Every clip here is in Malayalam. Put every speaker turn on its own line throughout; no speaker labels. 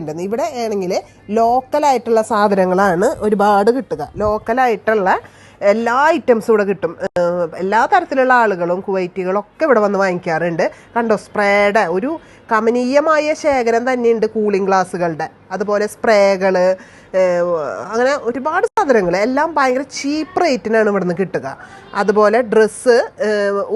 ഉണ്ടെന്ന്. ഇവിടെ ആണെങ്കിൽ ലോക്കലായിട്ടുള്ള സാധനങ്ങളാണ് ഒരുപാട് കിട്ടുക. ലോക്കലായിട്ടുള്ള എല്ലാ ഐറ്റംസും ഇവിടെ കിട്ടും. എല്ലാ തരത്തിലുള്ള ആളുകളും കുവൈറ്റികളും ഒക്കെ ഇവിടെ വന്ന് വാങ്ങിക്കാറുണ്ട്. കണ്ടോ, സ്പ്രേയുടെ ഒരു കമനീയമായ ശേഖരം തന്നെയുണ്ട്. കൂളിംഗ് ഗ്ലാസുകളുടെ, അതുപോലെ സ്പ്രേകൾ, അങ്ങനെ ഒരുപാട് സാധനങ്ങൾ എല്ലാം ഭയങ്കര ചീപ്പ് റേറ്റിനാണ് ഇവിടുന്ന് കിട്ടുക. അതുപോലെ ഡ്രസ്സ്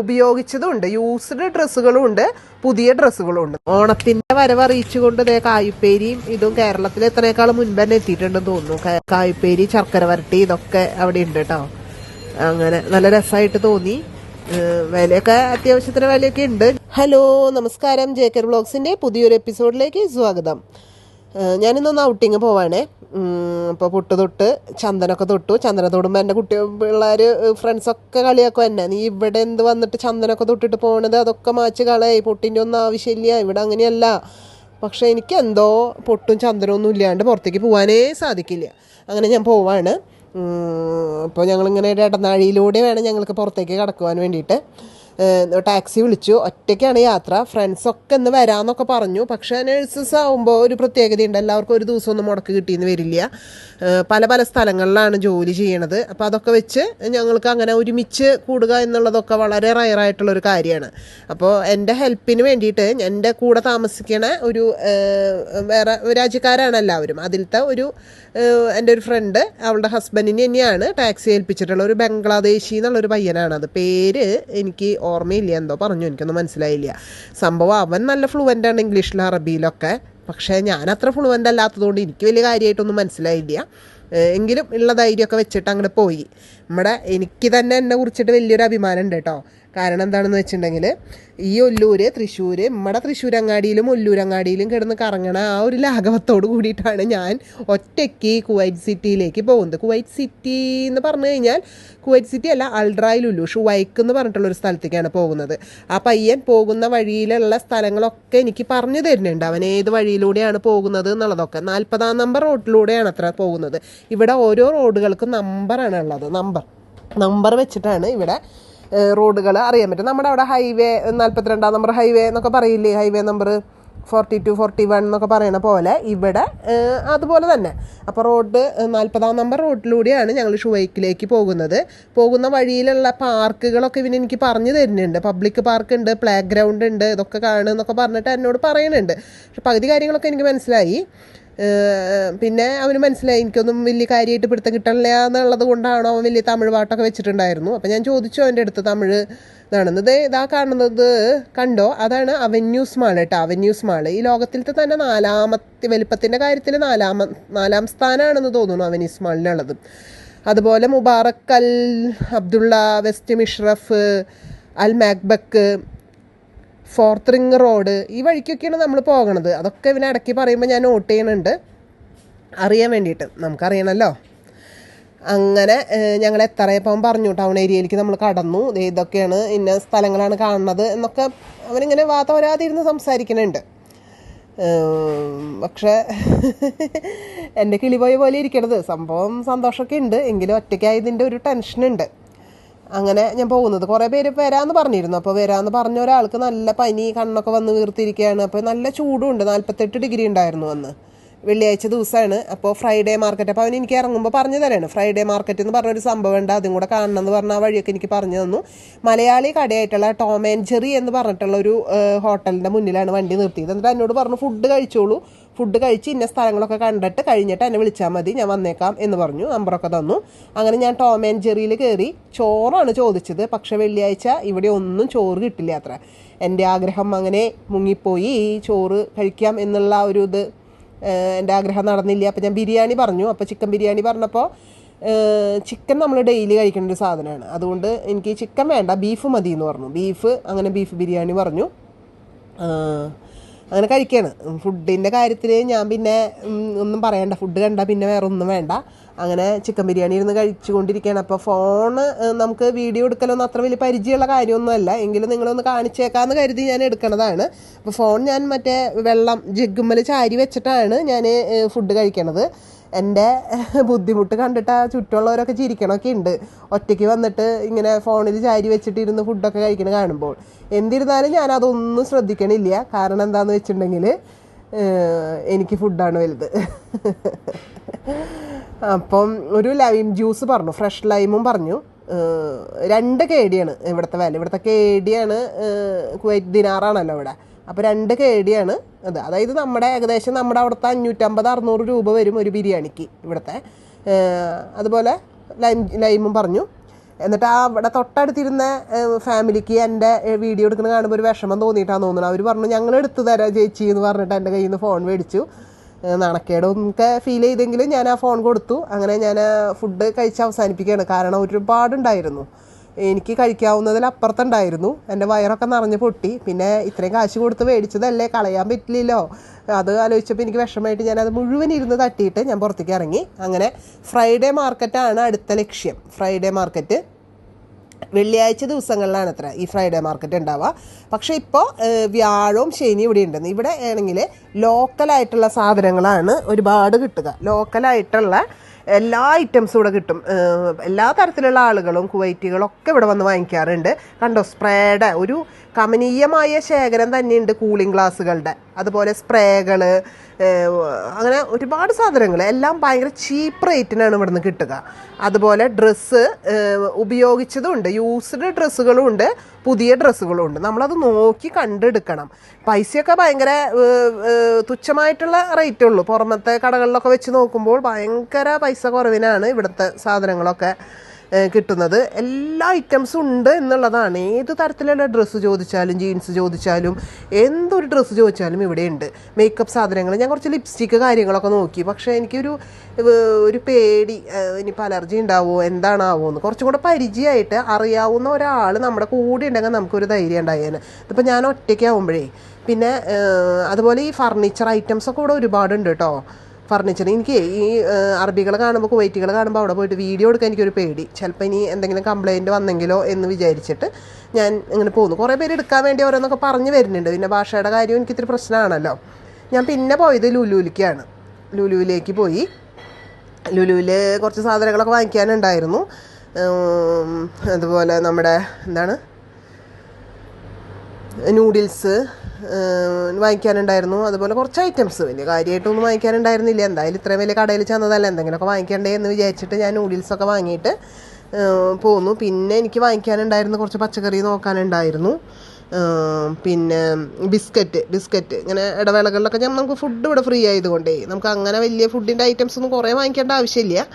ഉപയോഗിച്ചതും ഉണ്ട്, യൂസ്ഡ് ഡ്രസ്സുകളും ഉണ്ട്, പുതിയ ഡ്രസ്സുകളും ഉണ്ട്. ഓണത്തിൻ്റെ വരവ് അറിയിച്ചുകൊണ്ട് കായുപ്പേരിയും ഇതും കേരളത്തിൽ എത്രയേക്കാളും മുൻപ് തന്നെ എത്തിയിട്ടുണ്ടെന്ന് തോന്നുന്നു. കായുപ്പേരി, ശർക്കര വരട്ടി ഇതൊക്കെ അവിടെ ഉണ്ട് കേട്ടോ. അങ്ങനെ നല്ല രസമായിട്ട് തോന്നി. വിലയൊക്കെ അത്യാവശ്യത്തിന് വിലയൊക്കെ ഉണ്ട്. ഹലോ, നമസ്കാരം. ജേക്കർ വ്ളോഗ്സിൻ്റെ പുതിയൊരു എപ്പിസോഡിലേക്ക് സ്വാഗതം. ഞാനിന്നൊന്ന് ഔട്ടിങ് പോവാണേ. അപ്പോൾ പൊട്ട് തൊട്ട് ചന്ദനമൊക്കെ തൊട്ടു. ചന്ദനം തൊടുമ്പോൾ എൻ്റെ പിള്ളേർ ഫ്രണ്ട്സൊക്കെ കളിയാക്കും എന്നെ, നീ ഇവിടെ എന്ത് വന്നിട്ട് ചന്ദനമൊക്കെ തൊട്ടിട്ട് പോകണത്, അതൊക്കെ മാച്ച് കളയായി, പൊട്ടിൻ്റെ ഒന്നും ആവശ്യമില്ല, ഇവിടെ അങ്ങനെയല്ല. പക്ഷേ എനിക്ക് എന്തോ പൊട്ടും ചന്ദനമൊന്നും ഇല്ലാണ്ട് പുറത്തേക്ക് പോകാനേ സാധിക്കില്ല. അങ്ങനെ ഞാൻ പോവാണ്. അപ്പോൾ ഞങ്ങളിങ്ങനെ ഇടനാഴിയിലൂടെ വേണം ഞങ്ങൾക്ക് പുറത്തേക്ക് കടക്കുവാൻ വേണ്ടിയിട്ട്. ടാക്സി വിളിച്ചു. ഒറ്റയ്ക്കാണ് യാത്ര. ഫ്രണ്ട്സൊക്കെ ഇന്ന് വരാമെന്നൊക്കെ പറഞ്ഞു. പക്ഷേ നഴ്സസ് ആകുമ്പോൾ ഒരു പ്രത്യേകതയുണ്ട്, എല്ലാവർക്കും ഒരു ദിവസമൊന്നും മുടക്ക് കിട്ടിയെന്ന് വരില്ല. പല പല സ്ഥലങ്ങളിലാണ് ജോലി ചെയ്യണത്. അപ്പോൾ അതൊക്കെ വെച്ച് ഞങ്ങൾക്ക് അങ്ങനെ ഒരുമിച്ച് കൂടുക എന്നുള്ളതൊക്കെ വളരെ റയറായിട്ടുള്ളൊരു കാര്യമാണ്. അപ്പോൾ എൻ്റെ ഹെൽപ്പിന് വേണ്ടിയിട്ട് എൻ്റെ കൂടെ താമസിക്കണ ഒരു വേറെ രാജ്യക്കാരാണ് എല്ലാവരും. അതിലത്തെ എൻ്റെ ഒരു ഫ്രണ്ട്, അവളുടെ ഹസ്ബൻഡിന് തന്നെയാണ് ടാക്സി ഏൽപ്പിച്ചിട്ടുള്ള ഒരു ബംഗ്ലാദേശി എന്നുള്ളൊരു പയ്യനാണ്. അത് പേര് എനിക്ക് ഓർമ്മയില്ല, എന്തോ പറഞ്ഞു, എനിക്കൊന്നും മനസ്സിലായില്ല. സംഭവം അവൻ നല്ല ഫ്ലുവൻ്റ് ആണ് ഇംഗ്ലീഷിലും അറബിയിലൊക്കെ. പക്ഷേ ഞാൻ അത്ര ഫ്ലുവൻ്റ് അല്ലാത്തതുകൊണ്ട് എനിക്ക് വലിയ കാര്യമായിട്ടൊന്നും മനസ്സിലായില്ല. എങ്കിലും ഉള്ള ധൈര്യമൊക്കെ വെച്ചിട്ട് അങ്ങോട്ട് പോയി. എനിക്ക് തന്നെ എന്നെ കുറിച്ചിട്ട് വലിയൊരു അഭിമാനം ഉണ്ട് കേട്ടോ. കാരണം എന്താണെന്ന് വെച്ചിട്ടുണ്ടെങ്കിൽ, ഈ ഒല്ലൂര്, തൃശ്ശൂർ, നമ്മുടെ തൃശ്ശൂരങ്ങാടിയിലും ഒല്ലൂരങ്ങാടിയിലും കിടന്ന് കറങ്ങണ ആ ഒരു ലാഘവത്തോട് കൂടിയിട്ടാണ് ഞാൻ ഒറ്റയ്ക്ക് കുവൈറ്റ് സിറ്റിയിലേക്ക് പോകുന്നത്. കുവൈറ്റ് സിറ്റി എന്ന് പറഞ്ഞു കഴിഞ്ഞാൽ കുവൈറ്റ് സിറ്റി അല്ല, അൾട്രായിൽ ലുലു ഷുവൈക്ക് എന്ന് പറഞ്ഞിട്ടുള്ളൊരു സ്ഥലത്തേക്കാണ് പോകുന്നത്. ആ പയ്യൻ പോകുന്ന വഴിയിലുള്ള സ്ഥലങ്ങളൊക്കെ എനിക്ക് പറഞ്ഞു തരുന്നുണ്ട്. അവൻ ഏത് വഴിയിലൂടെയാണ് പോകുന്നത് എന്നുള്ളതൊക്കെ. 40-ാം നമ്പർ റോഡിലൂടെയാണ് അത്ര പോകുന്നത്. ഇവിടെ ഓരോ റോഡുകൾക്കും നമ്പറാണ് ഉള്ളത്. നമ്പർ വെച്ചിട്ടാണ് ഇവിടെ റോഡുകൾ അറിയാൻ പറ്റും. നമ്മുടെ അവിടെ ഹൈവേ 42-ാം നമ്പർ ഹൈവേ എന്നൊക്കെ പറയില്ലേ, ഹൈവേ നമ്പർ 42, 41 എന്നൊക്കെ പറയണ പോലെ ഇവിടെ അതുപോലെ തന്നെ. അപ്പോൾ 40-ാം നമ്പർ റോഡിലൂടെയാണ് ഞങ്ങൾ ഷുവൈക്കിലേക്ക് പോകുന്നത്. പോകുന്ന വഴിയിലുള്ള പാർക്കുകളൊക്കെ എനിക്ക് പറഞ്ഞു തരുന്നുണ്ട്. പബ്ലിക് പാർക്ക് ഉണ്ട്, പ്ലേ ഗ്രൗണ്ട് ഉണ്ട്, ഇതൊക്കെ കാണുമെന്നൊക്കെ പറഞ്ഞിട്ട് എന്നോട് പറയുന്നുണ്ട്. പക്ഷെ പകുതി കാര്യങ്ങളൊക്കെ എനിക്ക് മനസ്സിലായി. പിന്നെ അവന് മനസ്സിലായി എനിക്കൊന്നും വലിയ കാര്യമായിട്ട് പിടുത്തം കിട്ടണില്ല എന്നുള്ളത് കൊണ്ടാണോ അവൻ വലിയ തമിഴ് പാട്ടൊക്കെ വെച്ചിട്ടുണ്ടായിരുന്നു. അപ്പം ഞാൻ ചോദിച്ചു അവൻ്റെ അടുത്ത്, തമിഴ് ഇതാണെന്നത്, ഇതാ കാണുന്നത് കണ്ടോ, അതാണ് അവന്യൂസ് മാൾ കേട്ടോ. അവന്യൂസ് മാൾ ഈ ലോകത്തിലത്തെ തന്നെ 4ാമത്തെ വലിപ്പത്തിൻ്റെ കാര്യത്തിൽ 4ാം സ്ഥാനമാണെന്ന് തോന്നുന്നു അവന്യൂസ് മാളിനുള്ളത്. അതുപോലെ മുബാറക്, അൽ അബ്ദുള്ള, വെസ്റ്റ് മിഷ്റഫ്, അൽ മാക്ബക്ക്, 4th റിംഗ് റോഡ്, ഈ വഴിക്കൊക്കെയാണ് നമ്മൾ പോകണത്. അതൊക്കെ ഇവനെ ഇടയ്ക്ക് പറയുമ്പോൾ ഞാൻ നോട്ട് ചെയ്യണുണ്ട്, അറിയാൻ വേണ്ടിയിട്ട്. നമുക്കറിയണമല്ലോ. അങ്ങനെ ഞങ്ങൾ എത്രയപ്പം പറഞ്ഞു, ടൗൺ ഏരിയയിലേക്ക് നമ്മൾ കടന്നു, ഇതൊക്കെയാണ് ഇന്ന സ്ഥലങ്ങളാണ് കാണുന്നത് എന്നൊക്കെ അവനിങ്ങനെ വാതവരാതിരുന്ന് സംസാരിക്കുന്നുണ്ട്. പക്ഷേ എൻ്റെ കിളിപോയ പോലെ ഇരിക്കണത്. സംഭവം സന്തോഷമൊക്കെ ഉണ്ട്, എങ്കിലും ഒറ്റയ്ക്കായതിൻ്റെ ഒരു ടെൻഷനുണ്ട്. അങ്ങനെ ഞാൻ പോകുന്നത്. കുറേ പേര് വരാമെന്ന് പറഞ്ഞിരുന്നു. അപ്പോൾ വരാമെന്ന് പറഞ്ഞ ഒരാൾക്ക് നല്ല പനി, കണ്ണൊക്കെ വന്ന് വീർത്തിരിക്കുകയാണ്. അപ്പോൾ നല്ല ചൂടുണ്ട്, 48 ഡിഗ്രി ഉണ്ടായിരുന്നു അന്ന്. വെള്ളിയാഴ്ച ദിവസമാണ്. അപ്പോൾ ഫ്രൈഡേ മാർക്കറ്റ്, അപ്പോൾ അവൻ എനിക്ക് ഇറങ്ങുമ്പോൾ പറഞ്ഞു തരാണ്, ഫ്രൈഡേ മാർക്കറ്റ് എന്ന് പറഞ്ഞൊരു സംഭവം ഉണ്ട്, അതും കൂടെ കാണണം എന്ന് പറഞ്ഞ ആ വഴിയൊക്കെ എനിക്ക് പറഞ്ഞു തന്നു. മലയാളി കടയായിട്ടുള്ള ടോം ആൻഡ് ജെറി എന്ന് പറഞ്ഞിട്ടുള്ള ഒരു ഹോട്ടലിൻ്റെ മുന്നിലാണ് വണ്ടി നിർത്തിയത്. എന്നിട്ട് എന്നോട് പറഞ്ഞു, ഫുഡ് കഴിച്ചോളൂ, ഫുഡ് കഴിച്ച് ഇന്ന സ്ഥലങ്ങളൊക്കെ കണ്ടിട്ട് കഴിഞ്ഞിട്ട് എന്നെ വിളിച്ചാൽ മതി, ഞാൻ വന്നേക്കാം എന്ന് പറഞ്ഞു. നമ്പറൊക്കെ തന്നു. അങ്ങനെ ഞാൻ ടോം ആൻഡ് ജെറിയിൽ കയറി. ചോറാണ് ചോദിച്ചത്. പക്ഷേ വെള്ളിയാഴ്ച ഇവിടെ ഒന്നും ചോറ് കിട്ടില്ല അത്ര. എൻ്റെ ആഗ്രഹം അങ്ങനെ മുങ്ങിപ്പോയി, ചോറ് കഴിക്കാം എന്നുള്ള ഒരു ഇത് എൻ്റെ ആഗ്രഹം നടന്നില്ല. അപ്പോൾ ഞാൻ ബിരിയാണി പറഞ്ഞു. അപ്പോൾ ചിക്കൻ ബിരിയാണി പറഞ്ഞപ്പോൾ, ചിക്കൻ നമ്മൾ ഡെയിലി കഴിക്കേണ്ട ഒരു സാധനമാണ്, അതുകൊണ്ട് എനിക്ക് ചിക്കൻ വേണ്ട, ബീഫ് മതി എന്ന് പറഞ്ഞു. അങ്ങനെ ബീഫ് ബിരിയാണി പറഞ്ഞു. അങ്ങനെ കഴിക്കുകയാണ്. ഫുഡിൻ്റെ കാര്യത്തിൽ ഞാൻ പിന്നെ ഒന്നും പറയണ്ട, ഫുഡ് കണ്ടാൽ പിന്നെ വേറെ ഒന്നും വേണ്ട. അങ്ങനെ ചിക്കൻ ബിരിയാണി ഇരുന്ന് കഴിച്ചുകൊണ്ടിരിക്കുകയാണ്. അപ്പോൾ ഫോണ് നമുക്ക് വീഡിയോ എടുക്കലൊന്നും അത്ര വലിയ പരിചയമുള്ള കാര്യമൊന്നുമല്ല, എങ്കിലും നിങ്ങളൊന്ന് കാണിച്ചേക്കാമെന്ന് കരുതി ഞാൻ എടുക്കണതാണ്. അപ്പോൾ ഫോൺ ഞാൻ മറ്റേ വെള്ളം ജഗ്ഗുമ്മൽ ചാരി വെച്ചിട്ടാണ് ഞാൻ ഫുഡ് കഴിക്കണത്. എൻ്റെ ബുദ്ധിമുട്ട് കണ്ടിട്ട് ആ ചുറ്റുമുള്ളവരൊക്കെ ചിരിക്കണമൊക്കെ ഉണ്ട്, ഒറ്റയ്ക്ക് വന്നിട്ട് ഇങ്ങനെ ഫോണിൽ ചാരി വെച്ചിട്ടിരുന്ന് ഫുഡൊക്കെ കഴിക്കണ കാണുമ്പോൾ. എന്നിരുന്നാലും ഞാനതൊന്നും ശ്രദ്ധിക്കണില്ല. കാരണം എന്താണെന്ന് വെച്ചിട്ടുണ്ടെങ്കിൽ എനിക്ക് ഫുഡാണ് വലുത്. അപ്പം ഒരു ലൈം ജ്യൂസ് പറഞ്ഞു, ഫ്രഷ് ലൈമും പറഞ്ഞു. 2 കേടിയാണ് ഇവിടുത്തെ വില. ഇവിടുത്തെ കേടിയാണ് കുവൈറ്റ് ദിനാറാണല്ലോ ഇവിടെ. അപ്പോൾ 2 കേടിയാണ് അത്. അതായത് ഏകദേശം നമ്മുടെ അവിടുത്തെ 550-600 രൂപ വരും ഒരു ബിരിയാണിക്ക് ഇവിടുത്തെ. അതുപോലെ ലൈമും പറഞ്ഞു. എന്നിട്ട് അവിടെ തൊട്ടടുത്തിരുന്ന ഫാമിലിക്ക് എൻ്റെ വീഡിയോ എടുക്കുന്നത് കാണുമ്പോൾ ഒരു വിഷമം തോന്നിയിട്ടാണ് തോന്നുന്നത്. അവർ പറഞ്ഞു ഞങ്ങൾ എടുത്തു തരാം ചേച്ചി എന്ന് പറഞ്ഞിട്ട് എൻ്റെ കയ്യിൽ നിന്ന് ഫോൺ മേടിച്ചു. നാണക്കേടൊക്കെ ഫീൽ ചെയ്തെങ്കിലും ഞാൻ ആ ഫോൺ കൊടുത്തു. അങ്ങനെ ഞാൻ ഫുഡ് കഴിച്ച് അവസാനിപ്പിക്കുകയാണ്. കാരണം ഒരുപാടുണ്ടായിരുന്നു, എനിക്ക് കഴിക്കാവുന്നതിലപ്പുറത്തുണ്ടായിരുന്നു. എൻ്റെ വയറൊക്കെ നിറഞ്ഞ് പൊട്ടി. പിന്നെ ഇത്രയും കാശ് കൊടുത്ത് മേടിച്ചതല്ലേ, കളയാൻ പറ്റില്ലല്ലോ. അത് ആലോചിച്ചപ്പോൾ എനിക്ക് വിഷമമായിട്ട് ഞാനത് മുഴുവൻ ഇരുന്ന് തട്ടിയിട്ട് ഞാൻ പുറത്തേക്ക് ഇറങ്ങി. അങ്ങനെ ഫ്രൈഡേ മാർക്കറ്റാണ് അടുത്ത ലക്ഷ്യം. ഫ്രൈഡേ മാർക്കറ്റ് വെള്ളിയാഴ്ച ദിവസങ്ങളിലാണ് അത്ര ഈ ഫ്രൈഡേ മാർക്കറ്റ് ഉണ്ടാവുക. പക്ഷേ ഇപ്പോൾ വ്യാഴവും ശനിയും ഇവിടെ ഉണ്ടെന്ന്. ഇവിടെ ആണെങ്കിൽ ലോക്കലായിട്ടുള്ള സാധനങ്ങളാണ് ഒരുപാട് കിട്ടുക. ലോക്കലായിട്ടുള്ള എല്ലാ ഐറ്റംസും ഇവിടെ കിട്ടും. എല്ലാ തരത്തിലുള്ള ആളുകളും കുവൈറ്റികളൊക്കെ ഇവിടെ വന്ന് വാങ്ങിക്കാറുണ്ട്. കണ്ടോ, സ്പ്രേയുടെ ഒരു കമനീയമായ ശേഖരം തന്നെയുണ്ട്. കൂളിംഗ് ഗ്ലാസ്സുകളുടെ, അതുപോലെ സ്പ്രേകൾ, അങ്ങനെ ഒരുപാട് സാധനങ്ങൾ എല്ലാം ഭയങ്കര ചീപ്പ് റേറ്റിനാണ് ഇവിടെ നിന്ന് കിട്ടുക. അതുപോലെ ഡ്രസ്സ് ഉപയോഗിച്ചതും ഉണ്ട്, യൂസ്ഡ് ഡ്രസ്സുകളും ഉണ്ട്, പുതിയ ഡ്രസ്സുകളും ഉണ്ട്. നമ്മളത് നോക്കി കണ്ടെടുക്കണം. പൈസയൊക്കെ ഭയങ്കര തുച്ഛമായിട്ടുള്ള റേറ്റേ ഉള്ളൂ. പുറമത്തെ കടകളിലൊക്കെ വെച്ച് നോക്കുമ്പോൾ ഭയങ്കര പൈസ കുറവിനാണ് ഇവിടുത്തെ സാധനങ്ങളൊക്കെ കിട്ടുന്നത്. എല്ലാ ഐറ്റംസും ഉണ്ട് എന്നുള്ളതാണ്. ഏത് തരത്തിലുള്ള ഡ്രസ്സ് ചോദിച്ചാലും, ജീൻസ് ചോദിച്ചാലും, എന്തൊരു ഡ്രസ്സ് ചോദിച്ചാലും ഇവിടെ ഉണ്ട്. മേക്കപ്പ് സാധനങ്ങൾ, ഞാൻ കുറച്ച് ലിപ്സ്റ്റിക്ക് കാര്യങ്ങളൊക്കെ നോക്കി. പക്ഷേ എനിക്കൊരു പേടി, ഇനിയിപ്പോൾ അലർജി ഉണ്ടാവുമോ എന്താണാവോ എന്ന്. കുറച്ചും കൂടെ പരിചയമായിട്ട് അറിയാവുന്ന ഒരാൾ നമ്മുടെ കൂടെ ഉണ്ടെങ്കിൽ നമുക്കൊരു ധൈര്യം ഉണ്ടായേനെ. ഇതിപ്പോൾ ഞാൻ ഒറ്റയ്ക്കാവുമ്പോഴേ. പിന്നെ അതുപോലെ ഈ ഫർണിച്ചർ ഐറ്റംസൊക്കെ ഇവിടെ ഒരുപാടുണ്ട് കേട്ടോ. ഫർണിച്ചർ എനിക്ക് ഈ അറബികളെ കാണുമ്പോൾ, കുവൈറ്റികളെ കാണുമ്പോൾ അവിടെ പോയിട്ട് വീഡിയോ എടുക്കാൻ എനിക്കൊരു പേടി. ചിലപ്പോൾ ഇനി എന്തെങ്കിലും കംപ്ലയിൻറ്റ് വന്നെങ്കിലോ എന്ന് വിചാരിച്ചിട്ട് ഞാൻ ഇങ്ങനെ പോകുന്നു. കുറേ പേര് എടുക്കാൻ വേണ്ടി ഓരോന്നൊക്കെ പറഞ്ഞു വരുന്നുണ്ട്. പിന്നെ ഭാഷയുടെ കാര്യം എനിക്കിത്തിരി പ്രശ്നമാണല്ലോ. ഞാൻ പിന്നെ പോയത് ലുലുവിലേക്കാണ്. ലുലുവിലേക്ക് പോയി. ലുലുവിൽ കുറച്ച് സാധനങ്ങളൊക്കെ വാങ്ങിക്കാനുണ്ടായിരുന്നു. അതുപോലെ നമ്മുടെ നൂഡിൽസ് വാങ്ങിക്കാനുണ്ടായിരുന്നു. അതുപോലെ കുറച്ച് ഐറ്റംസ്, വലിയ കാര്യമായിട്ടൊന്നും വാങ്ങിക്കാനുണ്ടായിരുന്നില്ല. എന്തായാലും ഇത്രയും വലിയ കടയിൽ ചെന്നതല്ല, എന്തെങ്കിലുമൊക്കെ വാങ്ങിക്കണ്ടേ എന്ന് വിചാരിച്ചിട്ട് ഞാൻ നൂഡിൽസൊക്കെ വാങ്ങിയിട്ട് പോന്നു. പിന്നെ എനിക്ക് വാങ്ങിക്കാനുണ്ടായിരുന്നു കുറച്ച് പച്ചക്കറി നോക്കാനുണ്ടായിരുന്നു. പിന്നെ ബിസ്ക്കറ്റ് ഇങ്ങനെ ഇടവേളകളിലൊക്കെ നമുക്ക് ഫുഡ് ഇവിടെ ഫ്രീ ആയതുകൊണ്ടേ നമുക്ക് അങ്ങനെ വലിയ ഫുഡിൻ്റെ ഐറ്റംസ് ഒന്നും കുറേ വാങ്ങിക്കേണ്ട ആവശ്യമില്ല.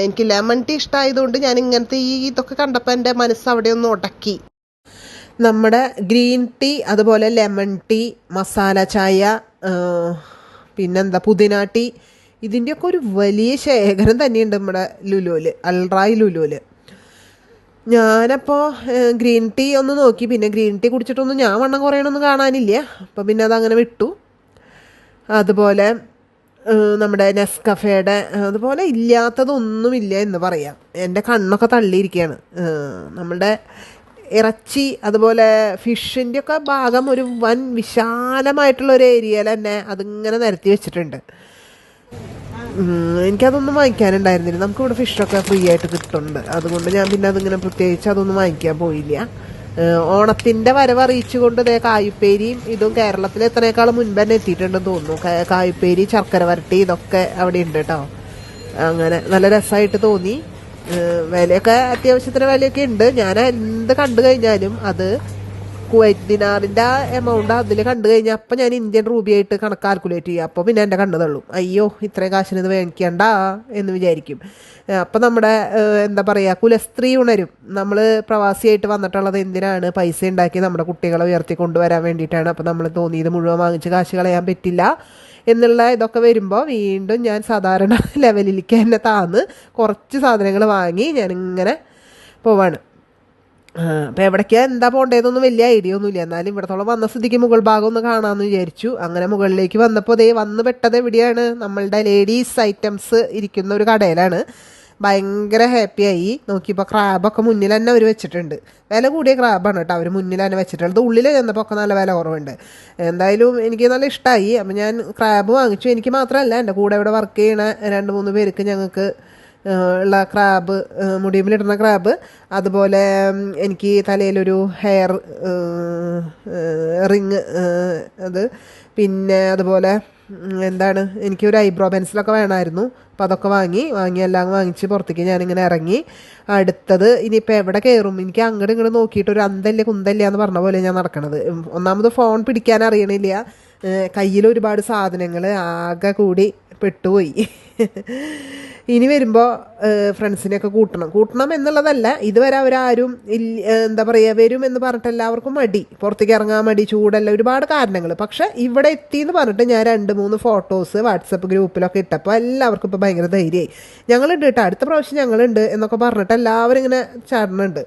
എനിക്ക് ലെമൺ ടീ ഇഷ്ടമായതുകൊണ്ട് ഞാൻ ഇങ്ങനത്തെ ഇതൊക്കെ കണ്ടപ്പോൾ എൻ്റെ മനസ്സ് അവിടെ ഒന്ന് ഉടക്കി. നമ്മുടെ ഗ്രീൻ ടീ, അതുപോലെ ലെമൺ ടീ, മസാല ചായ, പുതിന ടീ, ഇതിൻ്റെയൊക്കെ ഒരു വലിയ ശേഖരം തന്നെയുണ്ട് നമ്മുടെ ലുലുവിൽ, അൽറായി ലുലുവിൽ. ഞാനപ്പോൾ ഗ്രീൻ ടീ ഒന്ന് നോക്കി. പിന്നെ ഗ്രീൻ ടീ കുടിച്ചിട്ടൊന്നും ഞാൻ വണ്ണം കുറയണമൊന്നും കാണാനില്ല. അപ്പോൾ പിന്നെ അതങ്ങനെ വിട്ടു. അതുപോലെ നമ്മുടെ നെസ്കഫേയുടെ, അതുപോലെ ഇല്ലാത്തതൊന്നുമില്ല എന്ന് പറയാം. എൻ്റെ കണ്ണൊക്കെ തള്ളിയിരിക്കുകയാണ്. നമ്മളുടെ ഇറച്ചി, അതുപോലെ ഫിഷിൻ്റെയൊക്കെ ഭാഗം ഒരു വൻ വിശാലമായിട്ടുള്ളൊരു ഏരിയയിൽ തന്നെ അതിങ്ങനെ നിരത്തി വെച്ചിട്ടുണ്ട്. എനിക്കതൊന്നും വാങ്ങിക്കാനുണ്ടായിരുന്നില്ല. നമുക്കിവിടെ ഫിഷൊക്കെ ഫ്രീ ആയിട്ട് കിട്ടുന്നുണ്ട്. അതുകൊണ്ട് ഞാൻ പിന്നെ അതിങ്ങനെ പ്രത്യേകിച്ച് അതൊന്നും വാങ്ങിക്കാൻ പോയില്ല. ഓണത്തിൻ്റെ വരവ് അറിയിച്ചുകൊണ്ട് കായുപ്പേരിയും ഇതും കേരളത്തിൽ എത്രയേക്കാളും മുൻപ് തന്നെ എത്തിയിട്ടുണ്ടെന്ന് തോന്നുന്നു. കായുപ്പേരി, ശർക്കര വരട്ടി, ഇതൊക്കെ അവിടെ ഉണ്ട് കേട്ടോ. അങ്ങനെ നല്ല രസമായിട്ട് തോന്നി. വിലയൊക്കെ അത്യാവശ്യത്തിന് വിലയൊക്കെ ഉണ്ട്. ഞാൻ എന്ത് കണ്ടു കഴിഞ്ഞാലും അത് കുവൈറ്റ് ദിനാറിൻ്റെ എമൗണ്ട് അതിൽ കണ്ടു കഴിഞ്ഞാൽ അപ്പം ഞാൻ ഇന്ത്യൻ രൂപയായിട്ട് കണക്ക് കാൽക്കുലേറ്റ് ചെയ്യുക. അപ്പോൾ പിന്നെ എൻ്റെ കണ്ണ് തള്ളും. അയ്യോ, ഇത്രയും കാശിന് ഇത് മേടിക്കണ്ട എന്ന് വിചാരിക്കും. അപ്പം നമ്മുടെ കുലസ്ത്രീ ഉണരും. നമ്മൾ പ്രവാസിയായിട്ട് വന്നിട്ടുള്ളത് എന്തിനാണ്? പൈസ ഉണ്ടാക്കി നമ്മുടെ കുട്ടികളെ ഉയർത്തി കൊണ്ടുവരാൻ വേണ്ടിയിട്ടാണ്. അപ്പം നമ്മൾ തോന്നിയത് മുഴുവൻ വാങ്ങിച്ച് കാശ് കളയാൻ പറ്റില്ല എന്നുള്ള ഇതൊക്കെ വരുമ്പോൾ വീണ്ടും ഞാൻ സാധാരണ ലെവലിലേക്ക് തന്നെ താന്ന് കുറച്ച് സാധനങ്ങൾ വാങ്ങി ഞാനിങ്ങനെ പോവാണ്. അപ്പോൾ എവിടേക്കാണ് എന്താ പോകേണ്ടതെന്നൊന്നും വലിയ ഐഡിയ ഒന്നുമില്ല. എന്നാലും ഇവിടത്തോളം വന്ന സ്ഥിതിക്ക് മുകൾ ഭാഗം ഒന്ന് കാണാമെന്ന് വിചാരിച്ചു. അങ്ങനെ മുകളിലേക്ക് വന്നപ്പോൾ വന്ന് പെട്ടത് എവിടെയാണ്? നമ്മളുടെ ലേഡീസ് ഐറ്റംസ് ഇരിക്കുന്ന ഒരു കടയിലാണ്. ഭയങ്കര ഹാപ്പിയായി. നോക്കിയപ്പോൾ ക്രാബൊക്കെ മുന്നിൽ തന്നെ അവർ വെച്ചിട്ടുണ്ട്. വില കൂടിയ ക്രാബാണ് കേട്ടോ അവർ മുന്നിൽ തന്നെ വെച്ചിട്ടുള്ളത്. ഉള്ളിൽ ചെന്നപ്പോൾ ഒക്കെ നല്ല വില കുറവുണ്ട്. എന്തായാലും എനിക്ക് നല്ല ഇഷ്ടമായി. അപ്പം ഞാൻ ക്രാബ് വാങ്ങിച്ചു. എനിക്ക് മാത്രമല്ല, എൻ്റെ കൂടെ ഇവിടെ വർക്ക് ചെയ്യണ 2-3 പേർക്ക് ഞങ്ങൾക്ക് ഉള്ള ക്രാബ്, മുടിയുമിലിടുന്ന ക്രാബ്, അതുപോലെ എനിക്ക് തലയിലൊരു ഹെയർ റിങ്, അത് പിന്നെ അതുപോലെ എന്താണ് എനിക്കൊരു ഐബ്രോ പെൻസിലൊക്കെ വേണമായിരുന്നു. അപ്പോൾ അതൊക്കെ വാങ്ങി എല്ലാം വാങ്ങിച്ച് പുറത്തേക്ക് ഞാനിങ്ങനെ ഇറങ്ങി. അടുത്തത് ഇനിയിപ്പോൾ എവിടെ കയറും, എനിക്ക് അങ്ങോട്ട് ഇങ്ങോട്ട് നോക്കിയിട്ട് ഒരു അന്തല്ല കുന്തല്ല എന്ന് പറഞ്ഞ പോലെ ഞാൻ നടക്കണത്. ഒന്നാമത് ഫോൺ പിടിക്കാൻ അറിയണില്ല, കയ്യിൽ ഒരുപാട് സാധനങ്ങൾ, ആകെ കൂടി പെട്ടുപോയി. ഇനി വരുമ്പോൾ ഫ്രണ്ട്സിനെയൊക്കെ കൂട്ടണം എന്നുള്ളതല്ല, ഇതുവരെ അവരാരും എന്താ പറയുക വരും എന്ന് പറഞ്ഞിട്ട് എല്ലാവർക്കും മടി, പുറത്തേക്ക് ഇറങ്ങാൻ മടി, ചൂടല്ല, ഒരുപാട് കാരണങ്ങൾ. പക്ഷെ ഇവിടെ എത്തിയെന്ന് പറഞ്ഞിട്ട് ഞാൻ 2-3 ഫോട്ടോസ് വാട്സപ്പ് ഗ്രൂപ്പിലൊക്കെ ഇട്ടപ്പോൾ എല്ലാവർക്കും ഇപ്പോൾ ഭയങ്കര ധൈര്യമായി. ഞങ്ങളുണ്ട് കേട്ടോ, അടുത്ത പ്രാവശ്യം ഞങ്ങളുണ്ട് എന്നൊക്കെ പറഞ്ഞിട്ട് എല്ലാവരും ഇങ്ങനെ ചാടുന്നുണ്ട്.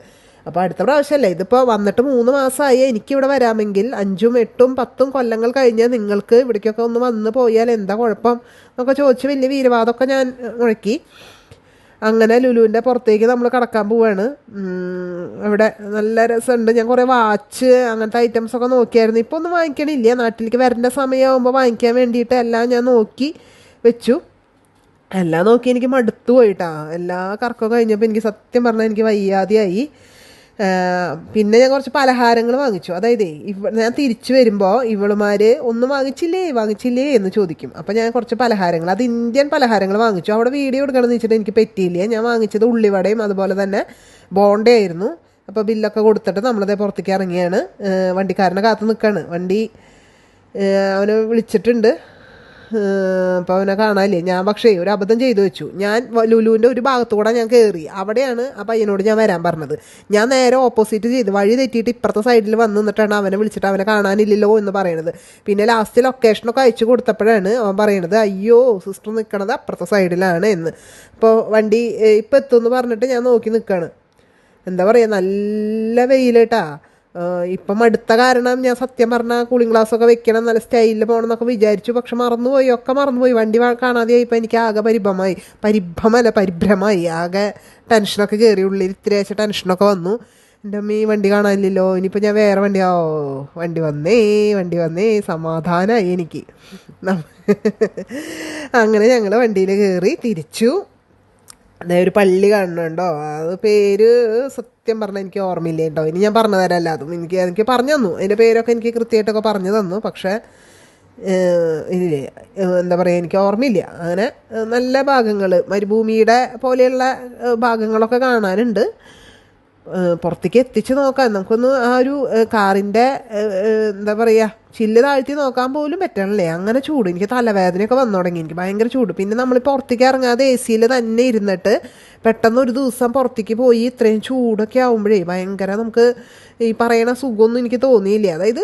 അപ്പോൾ അടുത്ത പ്രാവശ്യമല്ലേ, ഇതിപ്പോൾ വന്നിട്ട് 3 മാസമായി. എനിക്കിവിടെ വരാമെങ്കിൽ 5ഉം 8ഉം 10ഉം കൊല്ലങ്ങൾ കഴിഞ്ഞ് നിങ്ങൾക്ക് ഇവിടേക്കൊക്കെ ഒന്ന് വന്ന് പോയാൽ എന്താ കുഴപ്പം എന്നൊക്കെ ചോദിച്ച് വലിയ വീരവാദമൊക്കെ ഞാൻ മുഴക്കി. അങ്ങനെ ലുലുവിൻ്റെ പുറത്തേക്ക് നമ്മൾ കടക്കാൻ പോവാണ്. അവിടെ നല്ല രസമുണ്ട്. ഞാൻ കുറേ വാച്ച് അങ്ങനത്തെ ഐറ്റംസൊക്കെ നോക്കിയായിരുന്നു. ഇപ്പോൾ ഒന്നും വാങ്ങിക്കണില്ല, നാട്ടിലേക്ക് വരേണ്ട സമയമാകുമ്പോൾ വാങ്ങിക്കാൻ വേണ്ടിയിട്ട് എല്ലാം ഞാൻ നോക്കി വെച്ചു. എല്ലാം നോക്കി എനിക്ക് മടുത്തു പോയിട്ടാ. എല്ലാ കറക്കവും കഴിഞ്ഞപ്പോൾ എനിക്ക് സത്യം പറഞ്ഞാൽ എനിക്ക് വയ്യാതെയായി. പിന്നെ ഞാൻ കുറച്ച് പലഹാരങ്ങൾ വാങ്ങിച്ചു. അതായത് ഞാൻ തിരിച്ചു വരുമ്പോൾ ഇവളുമാർ ഒന്നും വാങ്ങിച്ചില്ലേ എന്ന് ചോദിക്കും. അപ്പോൾ ഞാൻ കുറച്ച് പലഹാരങ്ങൾ, അത് ഇന്ത്യൻ പലഹാരങ്ങൾ വാങ്ങിച്ചു. അവിടെ വീഡിയോ എടുക്കണമെന്ന് വെച്ചിട്ട് എനിക്ക് പറ്റിയില്ല. ഞാൻ വാങ്ങിച്ചത് ഉള്ളിവടയും അതുപോലെ തന്നെ ബോണ്ടയായിരുന്നു. അപ്പോൾ ബില്ലൊക്കെ കൊടുത്തിട്ട് നമ്മളതേ പുറത്തേക്ക് ഇറങ്ങിയാണ്. വണ്ടിക്കാരനെ കാത്ത് നിൽക്കുകയാണ്. വണ്ടി അവനെ വിളിച്ചിട്ടുണ്ട്, അപ്പോൾ അവനെ കാണാനില്ലേ. ഞാൻ പക്ഷേ ഒരു അബദ്ധം ചെയ്തു വെച്ചു. ഞാൻ ലുലുവിൻ്റെ ഒരു ഭാഗത്തുകൂടെ ഞാൻ കയറി, അവിടെയാണ് ആ പയ്യനോട് ഞാൻ വരാൻ പറഞ്ഞത്. ഞാൻ നേരെ ഓപ്പോസിറ്റ് ചെയ്ത് വഴി തെറ്റിയിട്ട് ഇപ്പുറത്തെ സൈഡിൽ വന്ന് നിന്നിട്ടാണ് അവനെ വിളിച്ചിട്ട് അവനെ കാണാനില്ലല്ലോ എന്ന് പറയണത്. പിന്നെ ലാസ്റ്റ് ലൊക്കേഷനൊക്കെ അയച്ചു കൊടുത്തപ്പോഴാണ് അവൻ പറയണത് അയ്യോ സിസ്റ്റർ നിൽക്കണത് അപ്പുറത്തെ സൈഡിലാണ് എന്ന്. അപ്പോൾ വണ്ടി ഇപ്പം എത്തുമെന്ന് പറഞ്ഞിട്ട് ഞാൻ നോക്കി നിൽക്കുകയാണ്. എന്താ പറയുക, നല്ല വെയിലേട്ടാ. ഇപ്പം അടുത്ത കാരണം ഞാൻ സത്യം പറഞ്ഞാൽ കൂളിംഗ് ഗ്ലാസ്സൊക്കെ വെക്കണം, നല്ല സ്റ്റൈലിൽ പോകണം എന്നൊക്കെ വിചാരിച്ചു. പക്ഷെ മറന്നുപോയി. വണ്ടി കാണാതെയായി. ഇപ്പം എനിക്ക് ആകെ പരിഭ്രമമായി. ആകെ ടെൻഷനൊക്കെ കയറി, ഉള്ളിൽ ഇത്തിരി വെച്ച ടെൻഷനൊക്കെ വന്നു. എൻ്റെ അമ്മ ഈ വണ്ടി കാണാനില്ലല്ലോ, ഇനിയിപ്പോൾ ഞാൻ വേറെ വണ്ടി വന്നേ സമാധാനമായി എനിക്ക്. അങ്ങനെ ഞങ്ങൾ വണ്ടിയിൽ കയറി തിരിച്ചു. ഒരു പള്ളി കാണുന്നുണ്ടോ, അത് പേര് സത്യം പറഞ്ഞാൽ എനിക്ക് ഓർമ്മയില്ല കേട്ടോ. ഇനി ഞാൻ പറഞ്ഞു തരാമല്ലോ, അതും എനിക്ക് പറഞ്ഞു തന്നു, അതിൻ്റെ പേരൊക്കെ എനിക്ക് കൃത്യമായിട്ടൊക്കെ പറഞ്ഞു തന്നു. പക്ഷേ ഇല്ലേ എന്താ പറയുക, എനിക്ക് ഓർമ്മയില്ല. അങ്ങനെ നല്ല ഭാഗങ്ങൾ, മരുഭൂമിയുടെ പോലെയുള്ള ഭാഗങ്ങളൊക്കെ കാണാനുണ്ട്. പുറത്തേക്ക് എത്തിച്ച് നോക്കാം നമുക്കൊന്ന്. ആ ഒരു കാറിൻ്റെ എന്താ പറയുക, ചില്ല് താഴ്ത്തി നോക്കാൻ പോലും പറ്റണല്ലേ, അങ്ങനെ ചൂട്. എനിക്ക് തലവേദനയൊക്കെ വന്നു തുടങ്ങി, എനിക്ക് ഭയങ്കര ചൂട്. പിന്നെ നമ്മൾ പുറത്തേക്ക് ഇറങ്ങാതെ AC-യിൽ തന്നെ ഇരുന്നിട്ട് പെട്ടെന്ന് ഒരു ദിവസം പുറത്തേക്ക് പോയി ഇത്രയും ചൂടൊക്കെ ആകുമ്പോഴേ ഭയങ്കര, നമുക്ക് ഈ പറയണ സുഖമൊന്നും എനിക്ക് തോന്നിയില്ല. അതായത്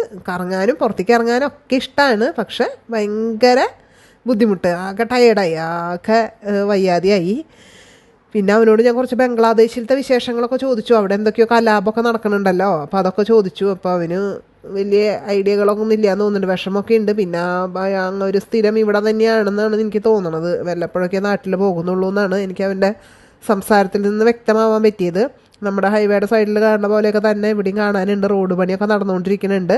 പുറത്തേക്ക് ഇറങ്ങാനും ഒക്കെ ഇഷ്ടമാണ്, പക്ഷെ ഭയങ്കര ബുദ്ധിമുട്ട്, ആകെ ടയേർഡായി, ആകെ വയ്യാതെയായി. പിന്നെ അവനോട് ഞാൻ കുറച്ച് ബംഗ്ലാദേശിലത്തെ വിശേഷങ്ങളൊക്കെ ചോദിച്ചു. അവിടെ എന്തൊക്കെയോ കലാപമൊക്കെ നടക്കുന്നുണ്ടല്ലോ, അപ്പോൾ അതൊക്കെ ചോദിച്ചു. അപ്പോൾ അവന് വലിയ ഐഡിയകളൊന്നും ഇല്ലയെന്ന് തോന്നുന്നുണ്ട്, വിഷമമൊക്കെ ഉണ്ട്. പിന്നെ ഒരു സ്ഥിരം ഇവിടെ തന്നെയാണെന്നാണ് എനിക്ക് തോന്നണത്. വല്ലപ്പോഴൊക്കെ നാട്ടിൽ പോകുന്നുള്ളൂ എന്നാണ് എനിക്ക് അവൻ്റെ സംസാരത്തിൽ നിന്ന് വ്യക്തമാവാൻ പറ്റിയത്. നമ്മുടെ ഹൈവേയുടെ സൈഡിൽ കാണുന്ന പോലെയൊക്കെ തന്നെ ഇവിടെയും കാണാനുണ്ട്. റോഡ് പണിയൊക്കെ നടന്നുകൊണ്ടിരിക്കുന്നുണ്ട്.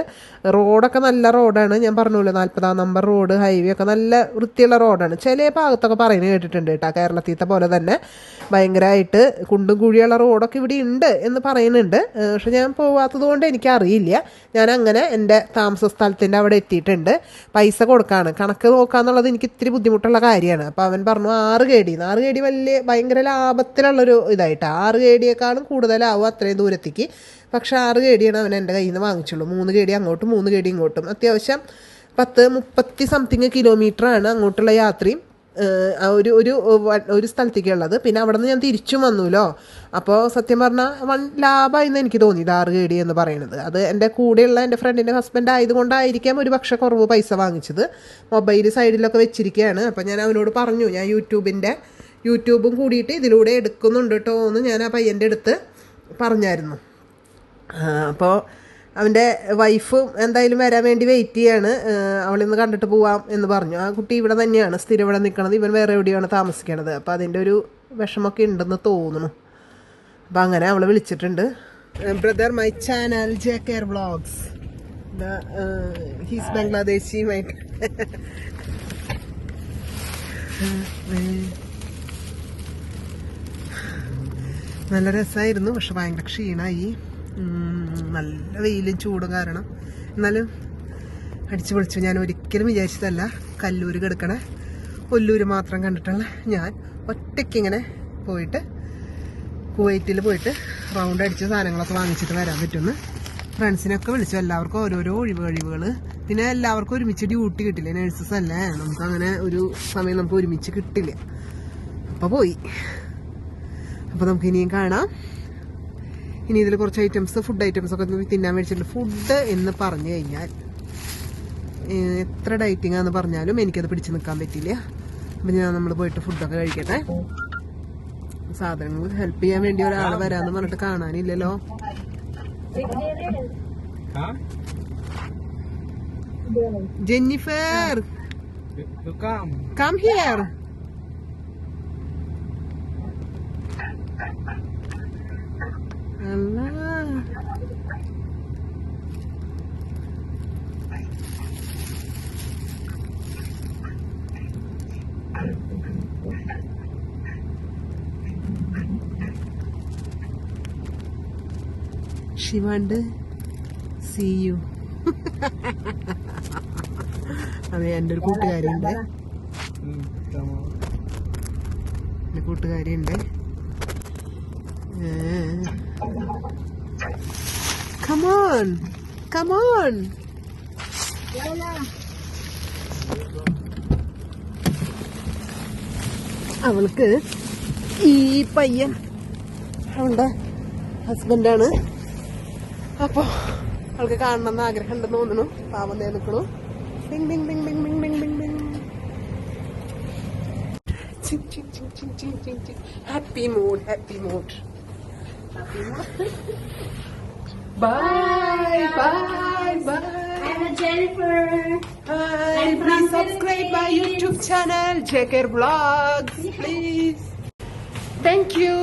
റോഡൊക്കെ നല്ല റോഡാണ്, ഞാൻ പറഞ്ഞല്ലോ 40-ാം നമ്പർ റോഡ്, ഹൈവേ ഒക്കെ നല്ല വൃത്തിയുള്ള റോഡാണ്. ചില ഭാഗത്തൊക്കെ പറയുന്നത് കേട്ടിട്ടുണ്ട് കേട്ടോ, കേരളത്തിലത്തെ പോലെ തന്നെ ഭയങ്കരമായിട്ട് കുണ്ടും കുഴിയുള്ള റോഡൊക്കെ ഇവിടെ ഉണ്ട് എന്ന് പറയുന്നുണ്ട്. പക്ഷെ ഞാൻ പോവാത്തത് കൊണ്ട് എനിക്കറിയില്ല. ഞാൻ അങ്ങനെ എൻ്റെ താമസ സ്ഥലത്തിൻ്റെ അവിടെ എത്തിയിട്ടുണ്ട്. പൈസ കൊടുക്കാണ്, കണക്ക് നോക്കാന്നുള്ളത് എനിക്ക് ഇത്തിരി ബുദ്ധിമുട്ടുള്ള കാര്യമാണ്. അപ്പോൾ അവൻ പറഞ്ഞു 6 KD ഭയങ്കര ലാഭത്തിലുള്ളൊരു ഇതായിട്ടാണ്. 6 KD കൂടുതലാവും അത്രയും ദൂരത്തേക്ക്. പക്ഷെ 6 KD അവൻ എൻ്റെ കയ്യിൽ നിന്ന് വാങ്ങിച്ചുള്ളൂ. 3 KD അങ്ങോട്ടും 3 KD ഇങ്ങോട്ടും. അത്യാവശ്യം 10-30 സംതിങ് കിലോമീറ്ററാണ് അങ്ങോട്ടുള്ള യാത്രയും ഒരു സ്ഥലത്തേക്കുള്ളത്. പിന്നെ അവിടെ നിന്ന് ഞാൻ തിരിച്ചും വന്നുല്ലോ. അപ്പോൾ സത്യം പറഞ്ഞാൽ ലാഭമായിന്ന് എനിക്ക് തോന്നിയത് 6 KD എന്ന് പറയുന്നത്. അത് എൻ്റെ കൂടെയുള്ള എൻ്റെ ഫ്രണ്ടിൻ്റെ ഹസ്ബൻഡ് ആയതുകൊണ്ടായിരിക്കാം ഒരു പക്ഷേ കുറവ് പൈസ വാങ്ങിച്ചത്. മൊബൈൽ സൈഡിലൊക്കെ വെച്ചിരിക്കുകയാണ്. അപ്പോൾ ഞാൻ അവനോട് പറഞ്ഞു, ഞാൻ യൂട്യൂബും കൂടിയിട്ട് ഇതിലൂടെ എടുക്കുന്നുണ്ട് കേട്ടോ എന്ന് ഞാൻ ആ പയ്യൻ്റെ അടുത്ത് പറഞ്ഞായിരുന്നു. അപ്പോൾ അവൻ്റെ വൈഫും എന്തായാലും വരാൻ വേണ്ടി വെയിറ്റ് ചെയ്യാണ്. അവളിന്ന് കണ്ടിട്ട് പോവാം എന്ന് പറഞ്ഞു. ആ കുട്ടി ഇവിടെ തന്നെയാണ് സ്ഥിരം ഇവിടെ നിൽക്കണത്, ഇവൻ വേറെ എവിടെയാണ് താമസിക്കണത്. അപ്പോൾ അതിൻ്റെ ഒരു വിഷമമൊക്കെ ഉണ്ടെന്ന് തോന്നുന്നു. അപ്പോൾ അങ്ങനെ അവളെ വിളിച്ചിട്ടുണ്ട്. Brother, my channel JKR vlogs, he's Bangladeshi my നല്ല രസമായിരുന്നു. പക്ഷെ ഭയങ്കര ക്ഷീണമായി, നല്ല വെയിലും ചൂടും കാരണം. എന്നാലും അടിച്ചു പൊളിച്ചു. ഞാൻ ഒരിക്കലും വിചാരിച്ചതല്ല കല്ലൂർ കിടക്കണ ഒല്ലൂർ മാത്രം കണ്ടിട്ടുള്ള ഞാൻ ഒറ്റയ്ക്കിങ്ങനെ പോയിട്ട് കുവൈറ്റിൽ പോയിട്ട് റൗണ്ട് അടിച്ച് സാധനങ്ങളൊക്കെ വാങ്ങിച്ചിട്ട് വരാൻ പറ്റുമെന്ന് ഫ്രണ്ട്സിനൊക്കെ വിളിച്ചു. എല്ലാവർക്കും ഓരോരോ ഒഴിവുകൾ. പിന്നെ എല്ലാവർക്കും ഒരുമിച്ച് ഡ്യൂട്ടി കിട്ടില്ല, നേഴ്സസ് അല്ലേ, നമുക്ക് അങ്ങനെ ഒരു സമയം നമുക്ക് ഒരുമിച്ച് കിട്ടില്ല. അപ്പോൾ പോയി. അപ്പോൾ നമുക്ക് ഇനിയും കാണാം. ഇനി ഇതിൽ കുറച്ച് ഐറ്റംസ്, ഫുഡ് ഐറ്റംസ് ഒക്കെ തിന്നാൻ മേടിച്ചിട്ടുണ്ട്. ഫുഡ് എന്ന് പറഞ്ഞു കഴിഞ്ഞാൽ എത്ര ഡയറ്റിംഗ് ആണെന്ന് പറഞ്ഞാലും എനിക്കത് പിടിച്ച് നിൽക്കാൻ പറ്റില്ല. അപ്പം നമ്മൾ പോയിട്ട് ഫുഡൊക്കെ കഴിക്കട്ടെ. സാധനങ്ങൾ ഹെൽപ്പ് ചെയ്യാൻ വേണ്ടി ഒരാൾ വരാന്ന് പറഞ്ഞിട്ട് കാണാനില്ലല്ലോ. Jennifer, come here. She want to see you. അതെ, എൻ്റെ ഒരു കൂട്ടുകാരിയുണ്ട്. എൻ്റെ കൂട്ടുകാരിയുണ്ട്. Come on, come on. അവൾക്ക് ഈ പയ്യൻ അവളുടെ ഹസ്ബൻഡാണ്. അപ്പോൾ അവൾക്ക് കാണണമെന്ന് ആഗ്രഹം ഉണ്ടെന്ന് തോന്നുന്നു. പാവം നിൽക്കണു. ബിങ് ബിങ് ബിങ് ബിങ് ബിങ് ബിങ് ബിങ് ബിങ്. Happy mood, happy mood, happy mood. Bye, bye, bye.
I'm Jennifer.
Hi, please subscribe my YouTube channel, JKR Vlogs, please. Thank you.